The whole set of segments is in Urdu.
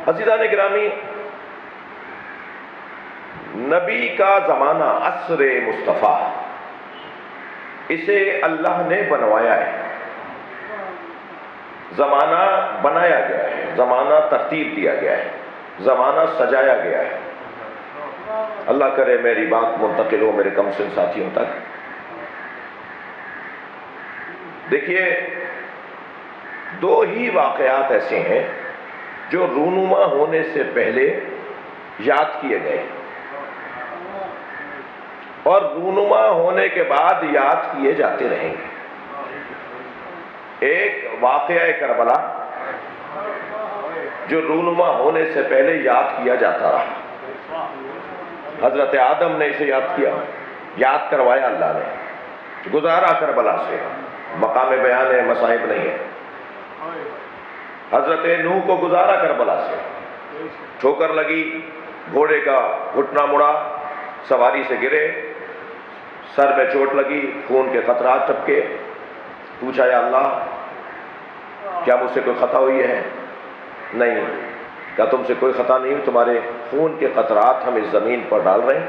عزیزان گرامی، نبی کا زمانہ عصر مصطفیٰ، اسے اللہ نے بنوایا ہے، زمانہ بنایا گیا ہے، زمانہ ترتیب دیا گیا ہے، زمانہ سجایا گیا ہے۔ اللہ کرے میری بات منتقل ہو میرے کم سن ساتھیوں تک۔ دیکھیے، دو ہی واقعات ایسے ہیں جو رونما ہونے سے پہلے یاد کیے گئے اور رونما ہونے کے بعد یاد کیے جاتے رہیں گے۔ ایک واقعہ کربلا جو رونما ہونے سے پہلے یاد کیا جاتا رہا، حضرت آدم نے اسے یاد کیا، یاد کروایا اللہ نے، گزارا کربلا سے، مقام بیان ہے، مصائب نہیں ہے۔ حضرت نوح کو گزارا کربلا سے، ٹھوکر لگی، گھوڑے کا گھٹنا مڑا، سواری سے گرے، سر میں چوٹ لگی، خون کے قطرات ٹپکے، پوچھا یا اللہ کیا مجھ سے کوئی خطا ہوئی ہے؟ نہیں۔ کہا تم سے کوئی خطا نہیں، تمہارے خون کے قطرات ہم اس زمین پر ڈال رہے ہیں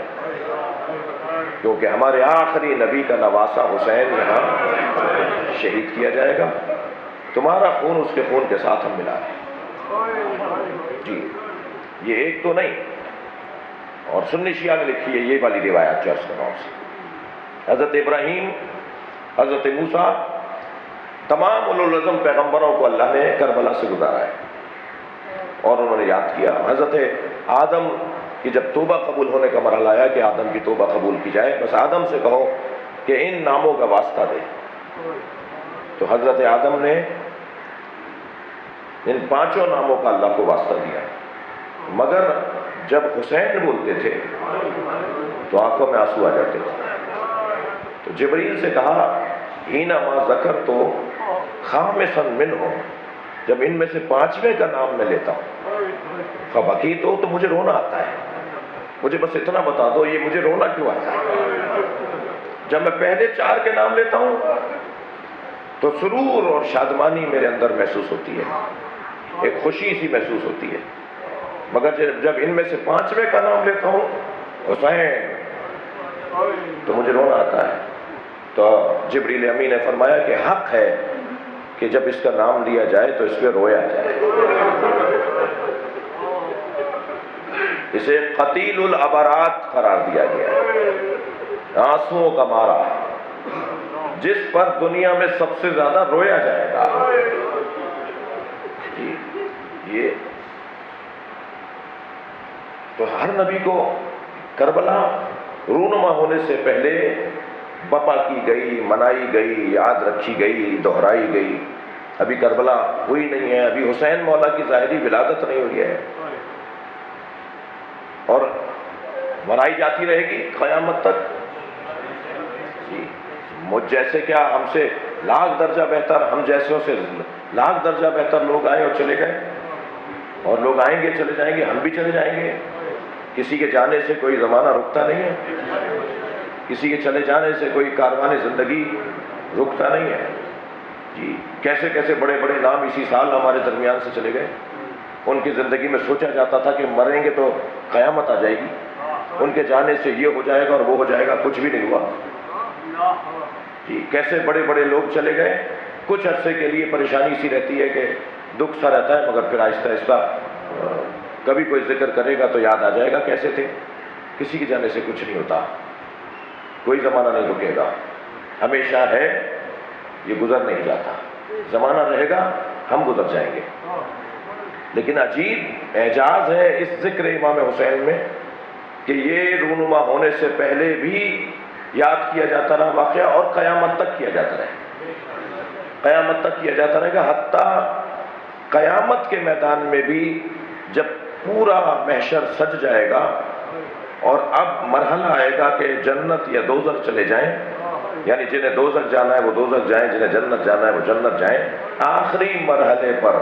کیونکہ ہمارے آخری نبی کا نواسہ حسین یہاں شہید کیا جائے گا، تمہارا خون اس کے خون کے ساتھ ہم ملا رہے ہیں۔ جی، یہ ایک تو نہیں، اور سنی شیعہ نے لکھی ہے یہ والی روایات چرچ کے نام سے۔ حضرت ابراہیم، حضرت موسیٰ، تمام اولو العزم پیغمبروں کو اللہ نے کربلا سے گزارا ہے اور انہوں نے یاد کیا۔ حضرت آدم کی جب توبہ قبول ہونے کا مرحلہ آیا کہ آدم کی توبہ قبول کی جائے، بس آدم سے کہو کہ ان ناموں کا واسطہ دے، تو حضرت آدم نے ان 5 ناموں کا اللہ کو واسطہ دیا، مگر جب حسین بولتے تھے تو آنکھوں میں آنسو آ جاتے تھے۔ تو جبریل سے کہا حینما ذکر تو خامسا منہم، جب ان میں سے 5ویں کا نام میں لیتا ہوں فبکیت تو مجھے رونا آتا ہے، مجھے بس اتنا بتا دو یہ مجھے رونا کیوں آتا ہے؟ جب میں پہلے 4 کے نام لیتا ہوں تو سرور اور شادمانی میرے اندر محسوس ہوتی ہے، ایک خوشی سی محسوس ہوتی ہے، مگر جب ان میں سے 5ویں کا نام لیتا ہوں حسین تو مجھے رونا آتا ہے۔ تو جبریل امین نے فرمایا کہ حق ہے کہ جب اس کا نام لیا جائے تو اس پہ رویا جائے۔ اسے قتیل العبرات قرار دیا گیا ہے، آنسوؤں کا مارا، جس پر دنیا میں سب سے زیادہ رویا جائے گا۔ یہ تو ہر نبی کو کربلا رونما ہونے سے پہلے بپا کی گئی، منائی گئی، یاد رکھی گئی، دہرائی گئی۔ ابھی کربلا ہوئی نہیں ہے، ابھی حسین مولا کی ظاہری ولادت نہیں ہوئی ہے، اور منائی جاتی رہے گی قیامت تک۔ جی، مجھ جیسے کیا ہم سے لاکھ درجہ بہتر، ہم جیسوں سے لاکھ درجہ بہتر لوگ آئے اور چلے گئے، اور لوگ آئیں گے چلے جائیں گے، ہم بھی چلے جائیں گے، کسی کے جانے سے کوئی زمانہ رکتا نہیں ہے، کسی کے چلے جانے سے کوئی کاروان زندگی رکتا نہیں ہے۔ جی، کیسے کیسے بڑے بڑے نام اسی سال ہمارے درمیان سے چلے گئے، ان کی زندگی میں سوچا جاتا تھا کہ مریں گے تو قیامت آ جائے گی، ان کے جانے سے یہ ہو جائے گا اور وہ ہو جائے گا، کچھ بھی نہیں ہوا۔ جی، کیسے بڑے بڑے لوگ چلے گئے، کچھ عرصے کے لیے پریشانی سی رہتی ہے کہ دکھ سا رہتا ہے، مگر پھر آہستہ آہستہ کبھی کوئی ذکر کرے گا تو یاد آ جائے گا کیسے تھے۔ کسی کے جانے سے کچھ نہیں ہوتا، کوئی زمانہ نہیں رکے گا، ہمیشہ ہے، یہ گزر نہیں جاتا، زمانہ رہے گا، ہم گزر جائیں گے۔ لیکن عجیب اعجاز ہے اس ذکر امام حسین میں کہ یہ رونما ہونے سے پہلے بھی یاد کیا جاتا رہا واقعہ، اور قیامت تک کیا جاتا رہے، قیامت تک کیا جاتا رہے گا، حتیٰ قیامت کے میدان میں بھی جب پورا محشر سج جائے گا اور اب مرحلہ آئے گا کہ جنت یا دوزخ چلے جائیں، یعنی جنہیں دوزخ جانا ہے وہ دوزخ جائیں، جنہیں جنت جانا ہے وہ جنت جائیں، آخری مرحلے پر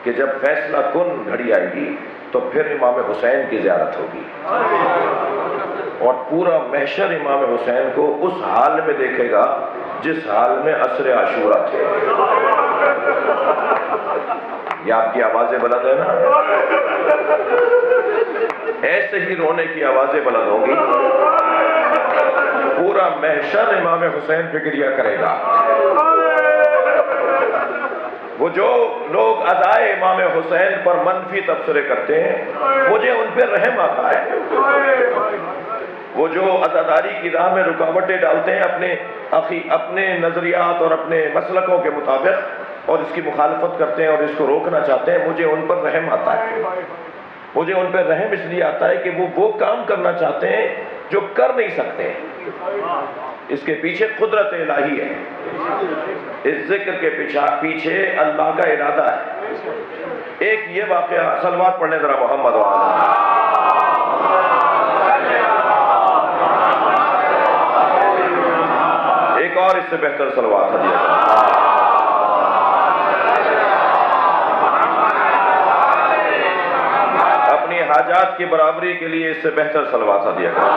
کہ جب فیصلہ کن گھڑی آئے گی تو پھر امام حسین کی زیارت ہوگی، اور پورا محشر امام حسین کو اس حال میں دیکھے گا جس حال میں عصر عاشورہ تھے۔ یہ آپ کی آوازیں بلند ہے نا؟ ایسے ہی رونے کی آوازیں بلند ہوں گی، پورا محشر امام حسین فکریہ کرے گا۔ وہ جو لوگ ادائے امام حسین پر منفی تبصرے کرتے ہیں، مجھے ان پہ رحم آتا ہے۔ وہ جو عزاداری کی راہ میں رکاوٹیں ڈالتے ہیں اپنے نظریات اور اپنے مسلکوں کے مطابق، اور اس کی مخالفت کرتے ہیں اور اس کو روکنا چاہتے ہیں، مجھے ان پر رحم آتا ہے۔ مجھے ان پہ رحم اس لیے آتا ہے کہ وہ کام کرنا چاہتے ہیں جو کر نہیں سکتے۔ اس کے پیچھے قدرت الہی ہے، اس ذکر کے پیچھے اللہ کا ارادہ ہے۔ ایک یہ واقعہ، صلوات پڑھنے ذرا محمد وعلا۔ ایک اور اس سے بہتر صلوات ہدیہ کریں۔ اپنی حاجات کی برابری کے لیے اس سے بہتر صلوات ہدیہ کریں۔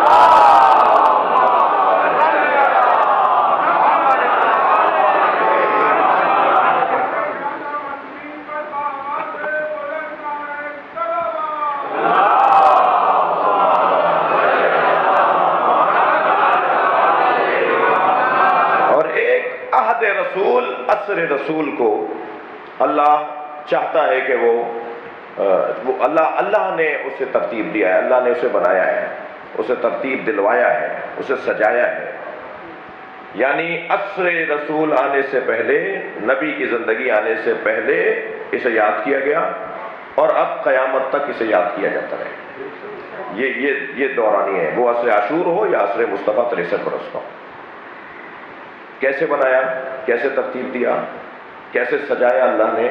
عصر رسول کو اللہ چاہتا ہے کہ وہ اللہ نے اسے ترتیب دیا ہے، اللہ نے اسے بنایا ہے، اسے ترتیب دلوایا ہے، اسے سجایا ہے۔ یعنی عصر رسول آنے سے پہلے، نبی کی زندگی آنے سے پہلے اسے یاد کیا گیا، اور اب قیامت تک اسے یاد کیا جاتا ہے۔ یہ دورانی ہے، وہ عصر عاشور ہو یا عصر مصطفیٰ 63 برس کا۔ کیسے بنایا، کیسے ترتیب دیا، کیسے سجایا اللہ نے؟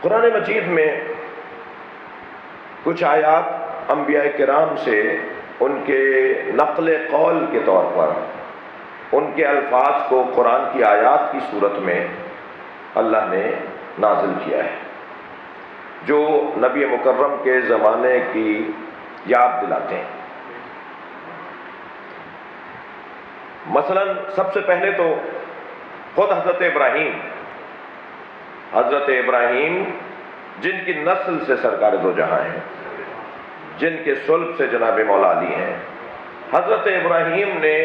قرآن مجید میں کچھ آیات انبیاء کرام سے ان کے نقل قول کے طور پر ان کے الفاظ کو قرآن کی آیات کی صورت میں اللہ نے نازل کیا ہے، جو نبی مکرم کے زمانے کی یاد دلاتے ہیں۔ مثلا سب سے پہلے تو خود حضرت ابراہیم جن کی نسل سے سرکار دو جہاں ہیں، جن کے صلب سے جناب مولا علی ہیں، حضرت ابراہیم نے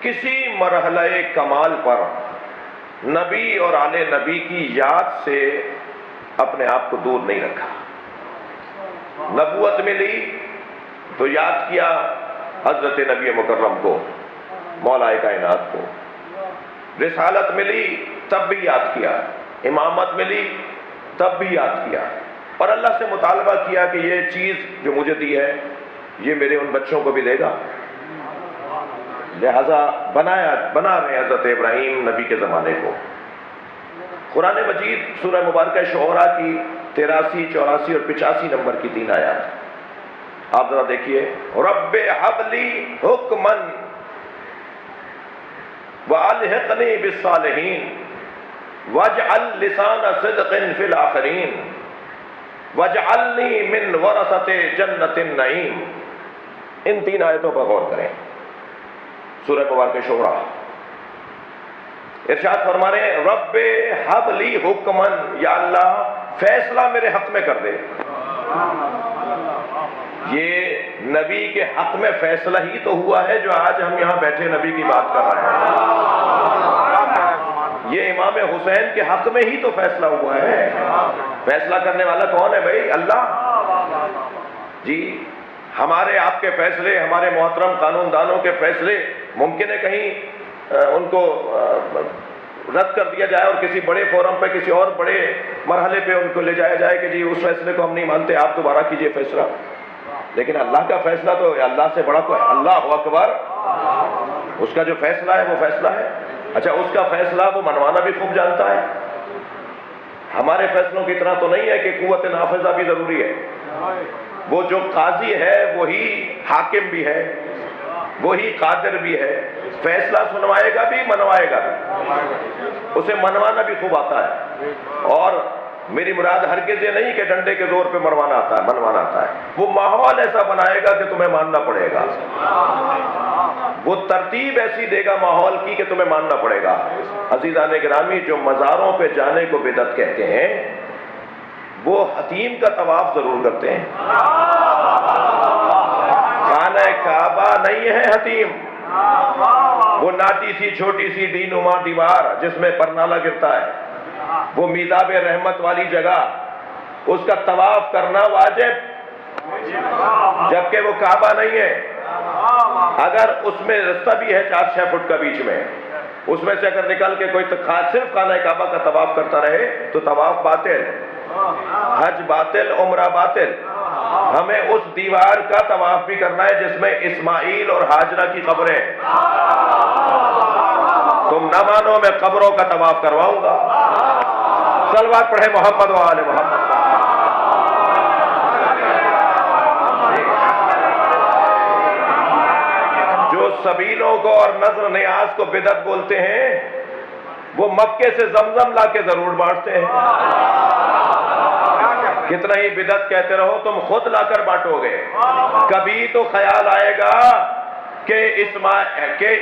کسی مرحلہ کمال پر نبی اور آل نبی کی یاد سے اپنے آپ کو دور نہیں رکھا۔ نبوت ملی تو یاد کیا حضرت نبی مکرم کو، مولا کائنات کو۔ رسالت ملی تب بھی یاد کیا، امامت ملی تب بھی یاد کیا، اور اللہ سے مطالبہ کیا کہ یہ چیز جو مجھے دی ہے یہ میرے ان بچوں کو بھی دے گا۔ لہذا بنا رہے حضرت ابراہیم نبی کے زمانے کو۔ قرآن مجید سورہ مبارکہ شعراء کی 83، 84 اور 85 نمبر کی 3 آیات آپ ذرا دیکھیے۔ رب ہب لی حکمن وَأَلْحِقْنِي بِالصَّالِحِينَ وَاجْعَلْ لِسَانَ صِدْقٍ فِي الْآخِرِينَ وَاجْعَلْنِي مِنْ وَرَثَةِ جَنَّةِ النَّعِيمِ۔ ان 3 آیتوں پر غور کریں، سورہ مبارکہ شعراء۔ ارشاد فرما رہے ہیں رب ہب لی حکمن، یا اللہ فیصلہ میرے حق میں کر دے۔ یہ نبی کے حق میں فیصلہ ہی تو ہوا ہے جو آج ہم یہاں بیٹھے نبی کی بات کر رہے ہیں۔ یہ امام حسین کے حق میں ہی تو فیصلہ ہوا ہے۔ فیصلہ کرنے والا کون ہے بھائی؟ اللہ جی۔ ہمارے آپ کے فیصلے، ہمارے محترم قانون دانوں کے فیصلے ممکن ہے کہیں ان کو رد کر دیا جائے اور کسی بڑے فورم پہ، کسی اور بڑے مرحلے پہ ان کو لے جایا جائے کہ جی اس فیصلے کو ہم نہیں مانتے، آپ دوبارہ کیجئے فیصلہ۔ لیکن اللہ کا فیصلہ تو اللہ سے بڑا کوئی، اللہ اکبر، اس کا جو فیصلہ ہے وہ فیصلہ ہے۔ اچھا، اس کا فیصلہ وہ منوانا بھی خوب جانتا ہے۔ ہمارے فیصلوں کی طرح تو نہیں ہے کہ قوت نافذہ بھی ضروری ہے۔ وہ جو قاضی ہے وہی حاکم بھی ہے، وہی قادر بھی ہے، فیصلہ سنوائے گا بھی، منوائے گا بھی، اسے منوانا بھی خوب آتا ہے۔ اور میری مراد ہرگز یہ نہیں کہ ڈنڈے کے زور پہ منوانا آتا ہے، وہ ماحول ایسا بنائے گا کہ تمہیں ماننا پڑے گا، وہ ترتیب ایسی دے گا ماحول کی کہ تمہیں ماننا پڑے گا۔ عزیزان گرامی، جو مزاروں پہ جانے کو بدعت کہتے ہیں، وہ حتیم کا طواف ضرور کرتے ہیں. خانہ کعبہ نہیں ہے حتیم، وہ ناٹی سی چھوٹی سی ڈی نما دیوار جس میں پرنالہ گرتا ہے، وہ میزاب رحمت والی جگہ، اس کا طواف کرنا واجب، جبکہ وہ کعبہ نہیں ہے. اگر اس میں رستہ بھی ہے 4-6 فٹ کا بیچ میں، اس میں سے اگر نکل کے کوئی صرف خانہ کعبہ کا طواف کرتا رہے تو طواف باطل، حج باطل، عمرہ باطل. ہمیں اس دیوار کا طواف بھی کرنا ہے جس میں اسماعیل اور ہاجرہ کی قبریں. تم نہ مانو میں قبروں کا طواف کرواؤں گا. صلوات پڑھے محمد و آل محمد. جو سبیلوں کو اور نظر نیاز کو بدعت بولتے ہیں وہ مکے سے زمزم لا کے ضرور بانٹتے ہیں. کتنا ہی بدعت کہتے رہو تم خود لا کر بانٹو گے. کبھی تو خیال آئے گا کہ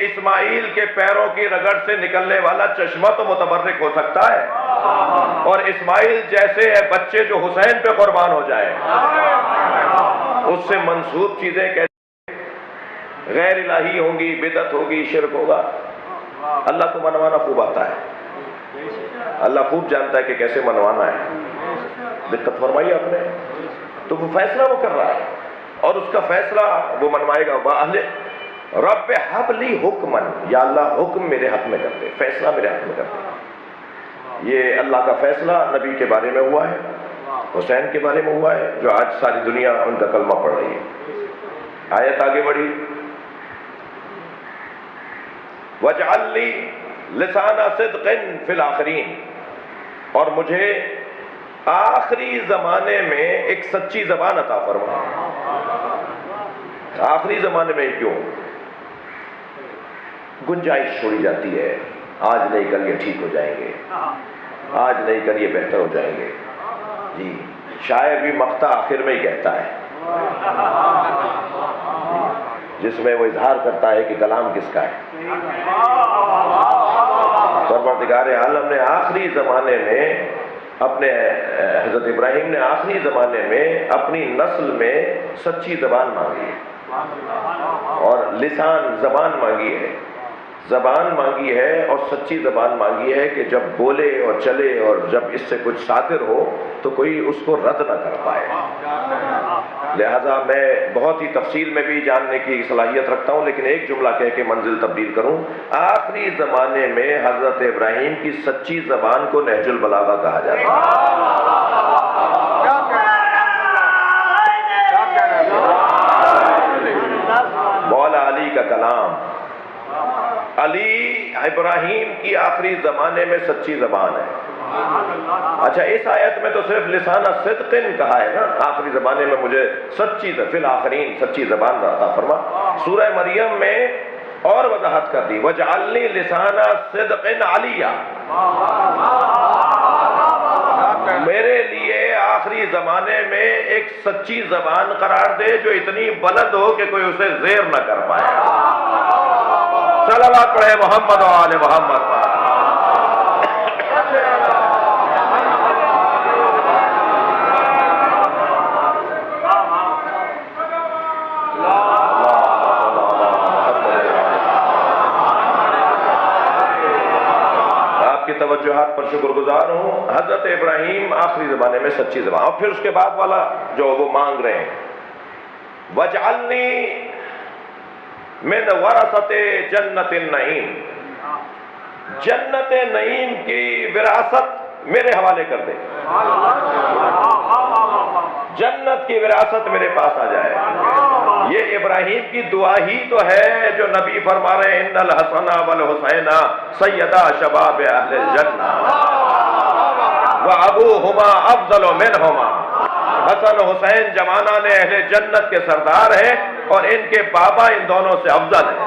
اسماعیل کے پیروں کی رگڑ سے نکلنے والا چشمہ تو متبرک ہو سکتا ہے، اور اسماعیل جیسے بچے جو حسین پہ قربان ہو جائے، اس سے منسوب چیزیں کیسے غیر الہی ہوں گی، بدعت ہوگی، شرک ہوگا. اللہ کو منوانا خوب آتا ہے، اللہ خوب جانتا ہے کہ کیسے منوانا ہے. دقت فرمائی آپ نے. تو وہ فیصلہ وہ کر رہا ہے اور اس کا فیصلہ وہ منوائے گا. رب حب لی حکمن، یا اللہ حکم میرے حق میں کر دے، فیصلہ میرے حق میں کر دے. یہ اللہ کا فیصلہ نبی کے بارے میں ہوا ہے، حسین کے بارے میں ہوا ہے، جو آج ساری دنیا ان کا کلمہ پڑھ رہی ہے. آیت آگے بڑھی، وَاجْعَلْ لِي لِسَانَ صِدْقٍ فِي الْآخِرِينَ، اور مجھے آخری زمانے میں ایک سچی زبان عطا فرما. آخری زمانے میں کیوں؟ گنجائش چھوڑی جاتی ہے، آج نہیں کل یہ ٹھیک ہو جائیں گے، آج نہیں کل یہ بہتر ہو جائیں گے. جی شاعر بھی مقطع آخر میں ہی کہتا ہے، جس میں وہ اظہار کرتا ہے کہ کلام کس کا ہے. پروردگار عالم نے آخری زمانے میں اپنے حضرت ابراہیم نے آخری زمانے میں اپنی نسل میں سچی زبان مانگی ہے، اور لسان زبان مانگی ہے، زبان مانگی ہے اور سچی زبان مانگی ہے کہ جب بولے اور چلے اور جب اس سے کچھ صادر ہو تو کوئی اس کو رد نہ کر پائے. لہذا میں بہت ہی تفصیل میں بھی جاننے کی صلاحیت رکھتا ہوں، لیکن ایک جملہ کہہ کے منزل تبدیل کروں. آخری زمانے میں حضرت ابراہیم کی سچی زبان کو نہج البلاغہ کہا جاتا ہے. مولا علی کا کلام، علی ابراہیم کی آخری زمانے میں سچی زبان ہے. اچھا اس آیت میں تو صرف لسانہ صدقن کہا ہے نا، آخری زمانے میں مجھے سچی فی الآخرین سچی زبان عطا فرما. سورہ مریم میں اور وضاحت کر دی، وَجْعَلْنِي لِسَانَ صِدْقٍ عَلِيًّا، میرے لیے آخری زمانے میں ایک سچی زبان قرار دے جو اتنی بلند ہو کہ کوئی اسے زیر نہ کر پائے. صلوات پڑھے محمد و آل محمد. آپ کی توجہات پر شکر گزار ہوں. حضرت ابراہیم آخری زمانے میں سچی زبان، اور پھر اس کے بعد والا جو وہ مانگ رہے ہیں، وَاجْعَلْنِي من ورثت جنت النعیم، جنت نعیم کی وراثت میرے حوالے کر دے، جنت کی وراثت میرے پاس آ جائے. یہ ابراہیم کی دعا ہی تو ہے جو نبی فرما رہے ہیں، ان الحسن والحسین سیدا شباب اہل الجنہ وابوہما افضل منہما. حسن حسین جوانان اہل جنت کے سردار ہیں اور ان کے بابا ان دونوں سے افضل ہیں.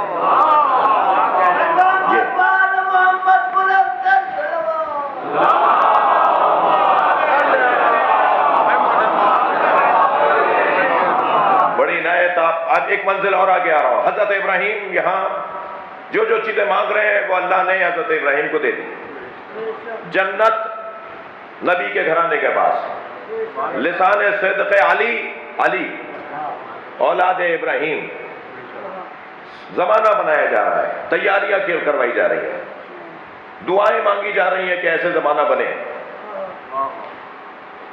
بڑی عنایت. آپ ایک منزل اور آگے آ رہا ہوں. حضرت ابراہیم یہاں جو جو چیزیں مانگ رہے ہیں وہ اللہ نے حضرت ابراہیم کو دے دی. جنت نبی کے گھرانے کے پاس، لسان صدق علی، علی اولاد ابراہیم زمانہ بنایا جا رہا ہے، تیاریاں کروائی جا رہی ہیں، دعائیں مانگی جا رہی ہیں کہ ایسے زمانہ بنے۔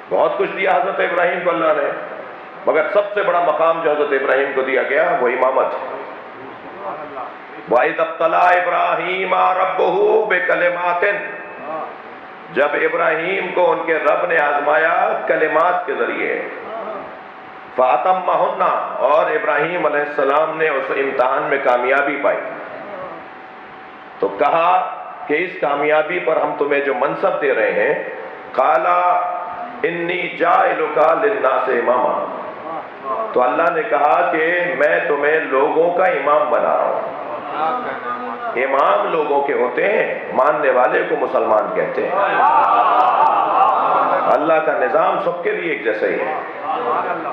بہت کچھ دیا حضرت ابراہیم کو اللہ نے، مگر سب سے بڑا مقام جو حضرت ابراہیم کو دیا گیا وہ امامت۔ وَإِذَ ابْتَلَىٰ إِبْرَاهِيمَ رَبُّهُ بِكَلِمَاتٍ، جب ابراہیم کو ان کے رب نے آزمایا کلمات کے ذریعے، فَأَتَمَّهُنَّ، اور ابراہیم علیہ السلام نے اس امتحان میں کامیابی پائی، تو کہا کہ اس کامیابی پر ہم تمہیں جو منصب دے رہے ہیں، قَالَ إِنِّي جَاعِلُكَ لِلنَّاسِ إِمَامًا، تو اللہ نے کہا کہ میں تمہیں لوگوں کا امام بنا رہا ہوں۔ امام لوگوں کے ہوتے ہیں، ماننے والے کو مسلمان کہتے ہیں۔ اللہ کا نظام سب کے لیے ایک جیسا ہی ہے،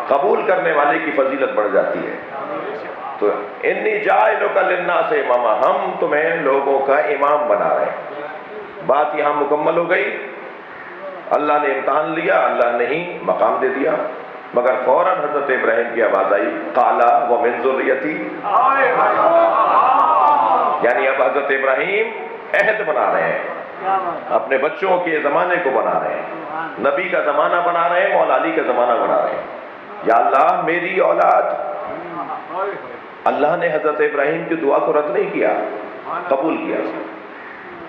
قبول کرنے والے کی فضیلت بڑھ جاتی ہے۔ تو انی جاعلک للناس اماما، ہم تمہیں لوگوں کا امام بنا رہے ہیں۔ بات یہاں مکمل ہو گئی، اللہ نے امتحان لیا، اللہ نے ہی مقام دے دیا، مگر فوراً حضرت ابراہیم کی آواز آئی، قال ومن ذریتی، یعنی اب حضرت ابراہیم عہد بنا رہے ہیں، اپنے بچوں کے زمانے کو بنا رہے ہیں، نبی کا زمانہ بنا رہے ہیں، مولا علی کا زمانہ بنا رہے ہیں۔ یا اللہ میری اولاد، اللہ نے حضرت ابراہیم کی دعا کو رد نہیں کیا، قبول کیا،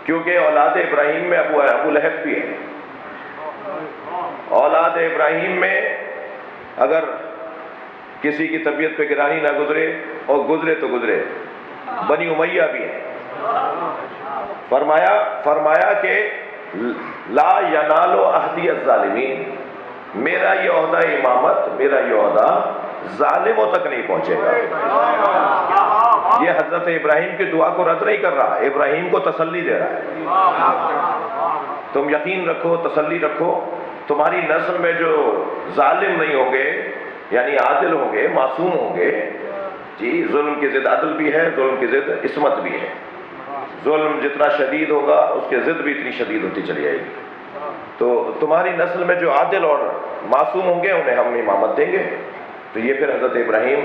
کیونکہ اولاد ابراہیم میں ابو لہب بھی ہے۔ اولاد ابراہیم میں اگر کسی کی طبیعت پہ گرانی نہ گزرے، اور گزرے تو گزرے، بنی امیہ بھی ہے۔ فرمایا کہ لا ینال عہدی الظالمین، میرا یہ عہدہ امامت، میرا یہ عہدہ ظالموں تک نہیں پہنچے گا۔ یہ حضرت ابراہیم کی دعا کو رد نہیں کر رہا، ابراہیم کو تسلی دے رہا ہے۔ تم یقین رکھو، تسلی رکھو، تمہاری نسل میں جو ظالم نہیں ہوں گے، یعنی عادل ہوں گے، معصوم ہوں گے، جی ظلم کی ضد عدل بھی ہے، ظلم کی ضد عصمت بھی ہے۔ ظلم جتنا شدید ہوگا اس کی ضد بھی اتنی شدید ہوتی چلی جائے گی۔ تو تمہاری نسل میں جو عادل اور معصوم ہوں گے انہیں ہم امامت دیں گے۔ تو یہ پھر حضرت ابراہیم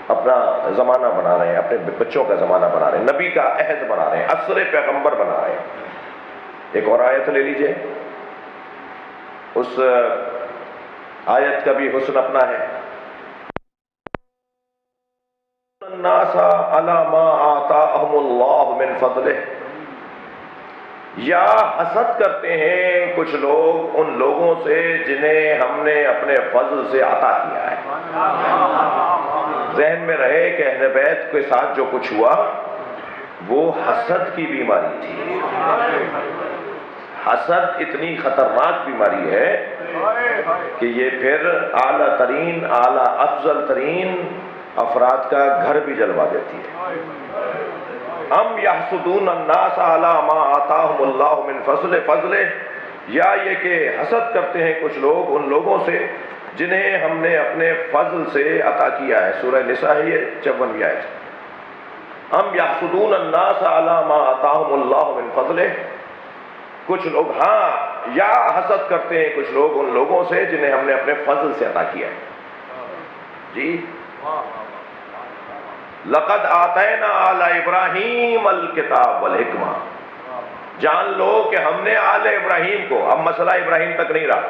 اپنا زمانہ بنا رہے ہیں، اپنے بچوں کا زمانہ بنا رہے ہیں، نبی کا عہد بنا رہے ہیں، عصر پیغمبر بنا رہے ہیں۔ ایک اور آیت لے لیجئے، اس آیت کا بھی حسن اپنا ہے۔ الناس علی ما آتاہم اللہ من فضلہ، یا حسد کرتے ہیں کچھ لوگ ان لوگوں سے جنہیں ہم نے اپنے فضل سے عطا کیا ہے۔ ذہن میں رہے کہ اہل بیت کے ساتھ جو کچھ ہوا وہ حسد کی بیماری تھی۔ حسد اتنی خطرناک بیماری ہے کہ یہ پھر اعلیٰ ترین، اعلیٰ افضل ترین افراد کا گھر بھی جلوا دیتی ہے۔ ام یحسدون الناس علی ما آتاہم اللہ من فضلہ، یا یہ کہ حسد کرتے ہیں کچھ لوگ ان لوگوں سے جنہیں ہم نے اپنے فضل سے عطا کیا ہے۔ سورہ نساء ہے یہ 54ویں آیت۔ ام یحسدون الناس علی ما آتاہم اللہ من فضلہ، کچھ لوگ ہاں یا حسد کرتے ہیں کچھ لوگ ان لوگوں سے جنہیں ہم نے اپنے فضل سے عطا کیا ہے۔ جی لقد آتینا آل ابراہیم الکتاب والحکمہ، جان لو کہ ہم نے آل ابراہیم کو، اب مسئلہ ابراہیم تک نہیں رہا۔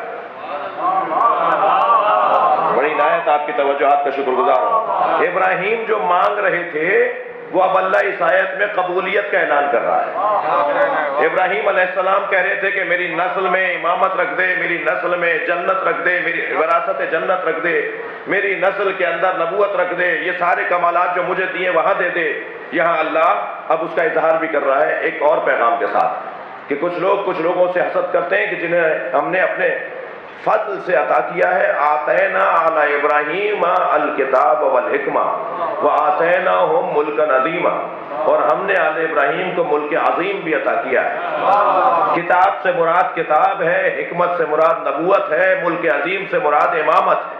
بڑی عنایت آپ کی توجہات کا شکر گزار ہوں۔ ابراہیم جو مانگ رہے تھے وہ اب اللہ اس آیت میں قبولیت کا اعلان کر رہا ہے۔ ابراہیم علیہ السلام کہہ رہے تھے کہ میری نسل میں امامت رکھ دے، میری نسل میں جنت رکھ دے، میری وراثت جنت رکھ دے، میری نسل کے اندر نبوت رکھ دے، یہ سارے کمالات جو مجھے دیے وہاں دے دے۔ یہاں اللہ اب اس کا اظہار بھی کر رہا ہے ایک اور پیغام کے ساتھ کہ کچھ لوگ کچھ لوگوں سے حسد کرتے ہیں کہ جنہیں ہم نے اپنے فضل سے عطا کیا ہے۔ آتینا علی ابراہیم الکتاب والحکمہ وآتیناہم ملکا عظیما، اور ہم نے آل ابراہیم کو ملک عظیم بھی عطا کیا ہے۔ کتاب سے مراد کتاب ہے، حکمت سے مراد نبوت ہے، ملک عظیم سے مراد امامت ہے۔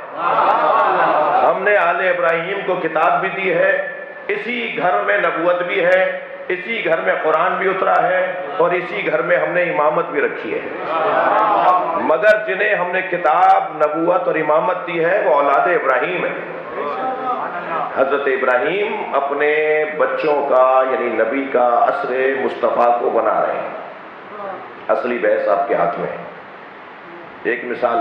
ہم نے آل ابراہیم کو کتاب بھی دی ہے، اسی گھر میں نبوت بھی ہے، اسی گھر میں قرآن بھی اترا ہے اور اسی گھر میں ہم نے امامت بھی رکھی ہے، مگر جنہیں ہم نے کتاب، نبوت اور امامت دی ہے وہ اولاد ابراہیم ہے۔ حضرت ابراہیم اپنے بچوں کا یعنی نبی کا عصر مصطفیٰ کو بنا رہے ہیں، اصلی بحث آپ کے ہاتھ میں ہے۔ ایک مثال،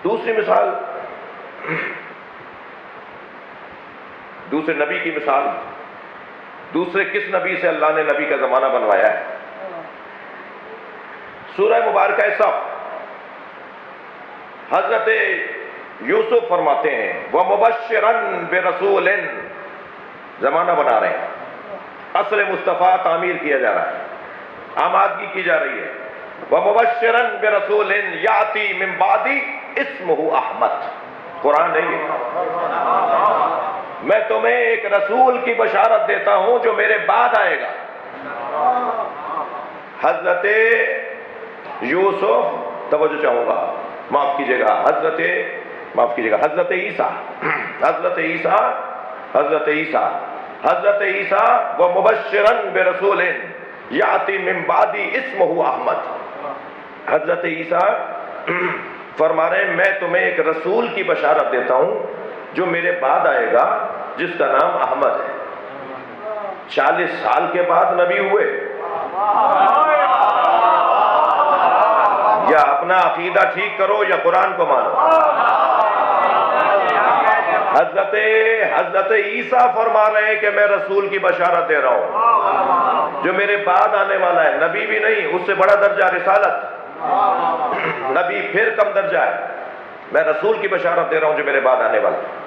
دوسری مثال، دوسرے نبی کی مثال، دوسرے کس نبی سے اللہ نے نبی کا زمانہ بنوایا ہے؟ سورہ مبارکہ صف، حضرت یوسف فرماتے ہیں وَمُبَشِّرًا بِرَسُولٍ، زمانہ بنا رہے ہیں، عصر مصطفیٰ تعمیر کیا جا رہا ہے، آمادگی کی جا رہی ہے۔ وَمُبَشِّرًا بِرَسُولٍ يَأْتِي مِن بَعْدِي اسْمُهُ احمد، قرآن نہیں ہے، میں تمہیں ایک رسول کی بشارت دیتا ہوں جو میرے بعد آئے گا۔ حضرت یوسف، توجہ چاہوں گا، معاف کیجئے گا، حضرت عیسیٰ، حضرت عیسیٰ وَمُبَشِّرًا بِرَسُولٍ يَأْتِي مِن بَعْدِي اسْمُهُ احمد، حضرت عیسیٰ فرما رہے ہیں میں تمہیں ایک رسول کی بشارت دیتا ہوں جو میرے بعد آئے گا جس کا نام احمد ہے۔ 40 سال کے بعد نبی ہوئے، یا اپنا عقیدہ ٹھیک کرو یا قرآن کو مانو۔ حضرت عیسیٰ فرما رہے ہیں کہ میں رسول کی بشارت دے رہا ہوں جو میرے بعد آنے والا ہے، نبی بھی نہیں، اس سے بڑا درجہ رسالت، نبی پھر کم درجہ ہے، میں رسول کی بشارت دے رہا ہوں جو میرے بعد آنے والا ہے۔